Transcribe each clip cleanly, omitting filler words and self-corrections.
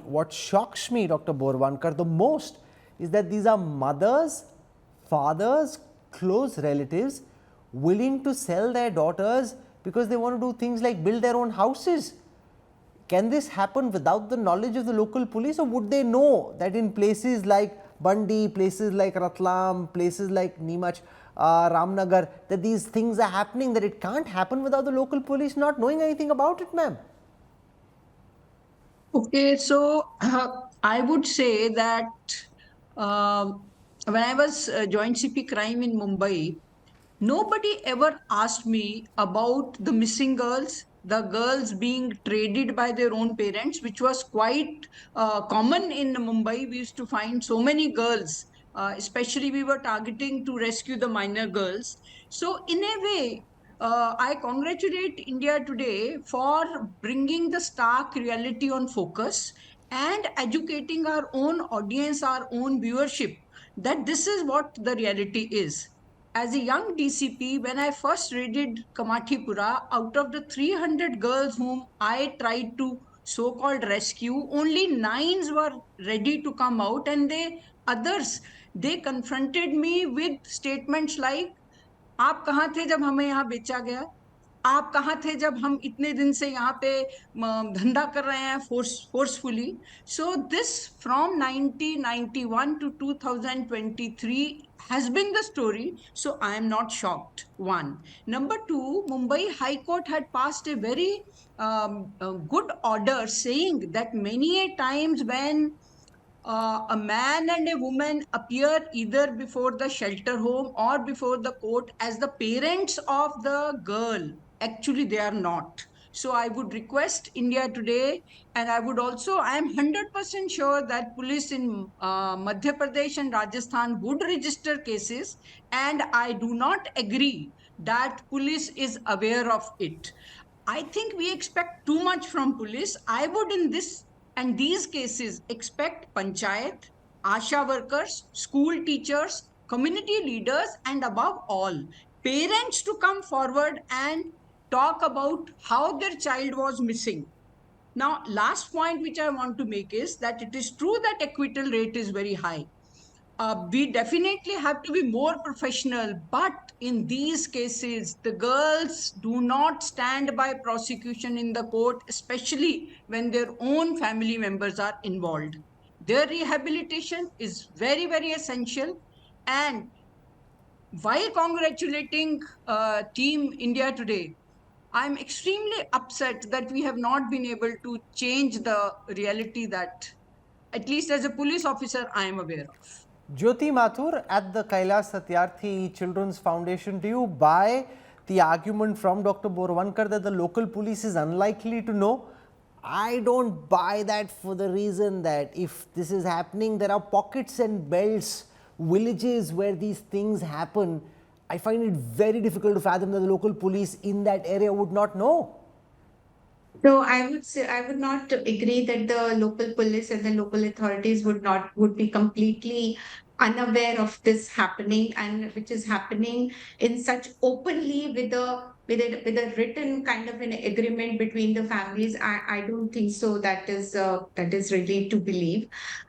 what shocks me, Dr. Borwankar, the most is that these are mothers, fathers, close relatives willing to sell their daughters because they want to do things like build their own houses. Can this happen without the knowledge of the local police, or would they know that in places like Bandi, places like Ratlam, places like Neemach, Ramnagar, that these things are happening, that it can't happen without the local police not knowing anything about it, ma'am? Okay, so I would say that when I was joint CP crime in Mumbai, nobody ever asked me about the missing girls, the girls being traded by their own parents, which was quite common in Mumbai. We used to find so many girls, especially we were targeting to rescue the minor girls. So, in a way, I congratulate India Today for bringing the stark reality on focus and educating our own audience, our own viewership, that this is what the reality is. As a young DCP, when I first raided Kamathipura, out of the 300 girls whom I tried to so called rescue, only 9 were ready to come out, and they confronted me with statements like, आप कहाँ थे जब हमें यहाँ बेचा गया, आप कहाँ थे जब हम इतने दिन से यहाँ पे धंधा कर रहे हैं forcefully. So this from 1991 to 2023 has been the story. So I am not shocked. One. Number two, Mumbai High Court had passed a very good order saying that many a times when a man and a woman appear either before the shelter home or before the court as the parents of the girl. Actually, they are not. So I would request India Today, and I would also, I am 100% sure that police in Madhya Pradesh and Rajasthan would register cases, and I do not agree that police is aware of it. I think we expect too much from police. I would, in this and these cases, expect panchayat, ASHA workers, school teachers, community leaders, and above all, parents to come forward and talk about how their child was missing. Now, last point which I want to make is that it is true that acquittal rate is very high. We definitely have to be more professional, but in these cases, the girls do not stand by prosecution in the court, especially when their own family members are involved. Their rehabilitation is very, very essential. And while congratulating Team India Today, I'm extremely upset that we have not been able to change the reality that, at least as a police officer, I am aware of. Jyoti Mathur, at the Kailash Satyarthi Children's Foundation, do you buy the argument from Dr. Borwankar that the local police is unlikely to know? I don't buy that for the reason that if this is happening, there are pockets and belts, villages where these things happen. I find it very difficult to fathom that the local police in that area would not know. So I would say I would not agree that the local police and the local authorities would be completely unaware of this happening, and which is happening in such openly with a written kind of an agreement between the families. I don't think so. That is really to believe.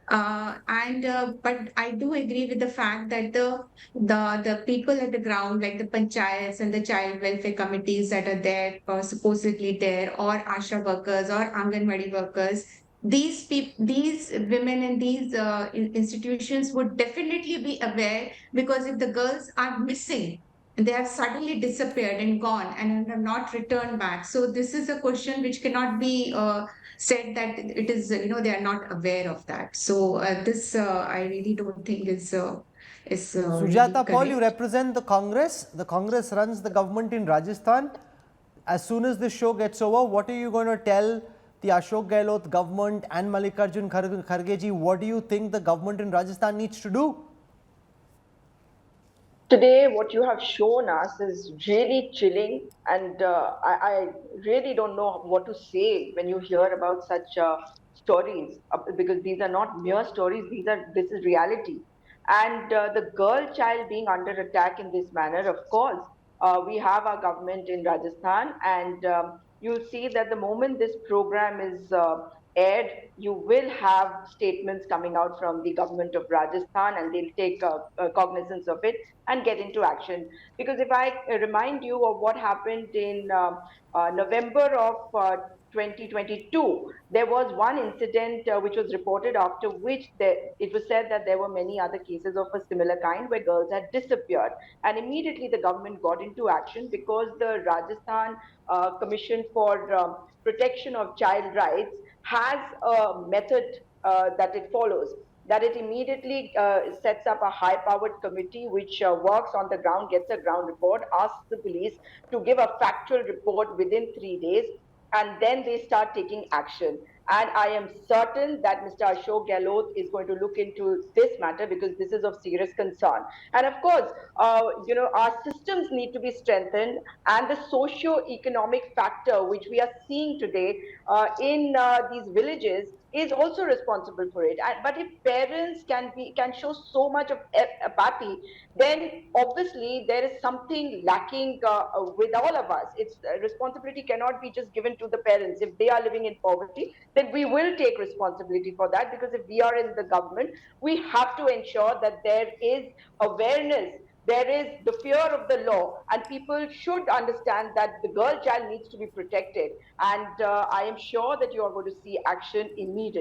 And But I do agree with the fact that the people at the ground, like the panchayats and the child welfare committees that are there, or supposedly there, or ASHA workers or Anganwadi workers, these women and these institutions would definitely be aware, because if the girls are missing and they have suddenly disappeared and gone and have not returned back, so this is a question which cannot be said that it is, they are not aware of that. So this I really don't think is really Sujata Paul, you correct. represent the Congress. The Congress runs the government in Rajasthan. As soon as this show gets over, what are you going to tell the Ashok Gehlot government and Mallikarjun Kharge ji? What do you think the government in Rajasthan needs to do? Today, what you have shown us is really chilling, and I really don't know what to say when you hear about such stories, because these are not mere stories; this is reality. And the girl child being under attack in this manner, of course, we have our government in Rajasthan, and you'll see that the moment this program is aired, you will have statements coming out from the government of Rajasthan, and they'll take cognizance of it and get into action. Because if I remind you of what happened in November of 2022, there was one incident which was reported, after which it was said that there were many other cases of a similar kind where girls had disappeared. And immediately the government got into action, because the Rajasthan Commission for Protection of Child Rights has a method that it follows, that it immediately sets up a high-powered committee which works on the ground, gets a ground report, asks the police to give a factual report within 3 days, and then they start taking action. And I am certain that Mr. Ashok Gehlot is going to look into this matter, because this is of serious concern. And of course, our systems need to be strengthened, and the socio-economic factor which we are seeing today in these villages is also responsible for it. But if parents can show so much of apathy, then obviously there is something lacking with all of us. Its responsibility cannot be just given to the parents. If they are living in poverty, then we will take responsibility for that, because if we are in the government, we have to ensure that there is awareness, there is the fear of the law, and people should understand that the girl child needs to be protected. And I am sure that you are going to see action immediately.